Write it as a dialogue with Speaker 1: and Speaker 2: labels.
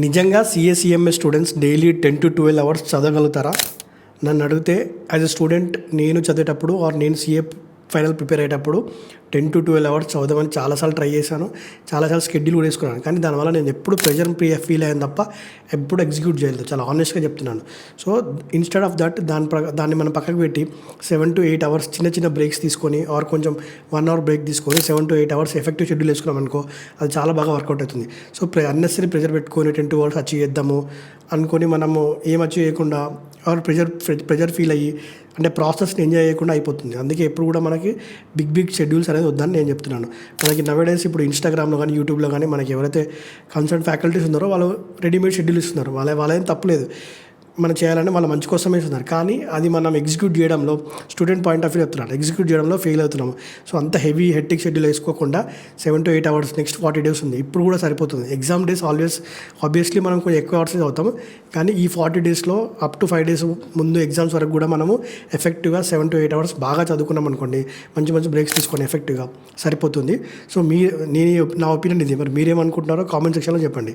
Speaker 1: నిజంగా సిఎస్ఈఎంఎస్ students daily 10 to 12 hours చదవగలుగుతారా? నన్ను అడిగితే యాజ్ ఎ స్టూడెంట్ నేను చదివేటప్పుడు నేను సీఏ ఫైనల్ ప్రిపేర్ అయ్యేటప్పుడు 10 to 12 అవర్స్ చదవమని చాలాసార్లు ట్రై చేశాను. చాలాసార్లు షెడ్యూల్ కూడా వేసుకున్నాను. కానీ దానివల్ల నేను ఎప్పుడు ప్రెషర్ ఫీల్ అయ్యాను తప్ప ఎప్పుడు ఎగ్జిక్యూట్ చేయలేదు. చాలా ఆనెస్ట్గా చెప్తున్నాను. సో ఇన్స్టెడ్ ఆఫ్ దట్ దాన్ని మనం పక్కకు పెట్టి 7 to 8 అవర్స్ చిన్న చిన్న బ్రేక్స్ తీసుకొని కొంచెం 1 hour బ్రేక్ తీసుకొని 7 to 8 అవర్స్ ఎఫెక్టివ్ షెడ్యూల్ వేసుకున్నాం అనుకో, అది చాలా బాగా వర్కౌట్ అవుతుంది. సో అన్నెసరీ ప్రెషర్ పెట్టుకొని 10 అవర్స్ అచీవ్ చేద్దాము అనుకొని మనము ఏం అచీవ్ చేయకుండా ప్రెషర్ ఫీల్ అయ్యి అంటే ప్రాసెస్ని ఎంజాయ్ చేయకుండా అయిపోతుంది. అందుకే ఎప్పుడు కూడా మనకి బిగ్ షెడ్యూల్స్ అనేది వద్దని నేను చెప్తున్నాను. మనకి నవేడేస్ ఇప్పుడు ఇన్స్టాగ్రామ్లో కానీ యూట్యూబ్లో కానీ మనకి ఎవరైతే కన్సర్న్ ఫ్యాకల్టీస్ ఉన్నారో వాళ్ళు రెడీమేడ్ షెడ్యూల్ ఇస్తున్నారు. వాళ్ళేం తప్పలేదు, మనం చేయాలని వాళ్ళ మంచి కోసమే ఇస్తున్నారు. కానీ అది మనం ఎగ్జిక్యూట్ చేయడంలో స్టూడెంట్ పాయింట్ ఆఫ్ వ్యూ చెప్తున్నారు, ఎగ్జిక్యూట్ చేయడంలో ఫెయిల్ అవుతున్నాము. సో అంత హెవీ హెక్టిక్ షెడ్యూల్ వేసుకోకుండా 7 to 8 అవర్స్ నెక్స్ట్ 40 days ఉంది, ఇప్పుడు కూడా సరిపోతుంది. ఎగ్జామ్ డేస్ ఆబ్వియస్లీ మనం కొంచెం ఎక్కువ అవర్స్ అవుతాము. కానీ ఈ 40 daysలో up to 5 days ముందు ఎగ్జామ్స్ వరకు కూడా మనము ఎఫెక్టివ్గా 7 to 8 అవర్స్ బాగా చదువుకున్నాం అనుకోండి, మంచి బ్రేక్స్ తీసుకొని ఎఫెక్టివ్గా సరిపోతుంది. సో నా ఒపీనియన్ ఇది. మరి మీరేమనుకుంటున్నారో కామెంట్ సెక్షన్లో చెప్పండి.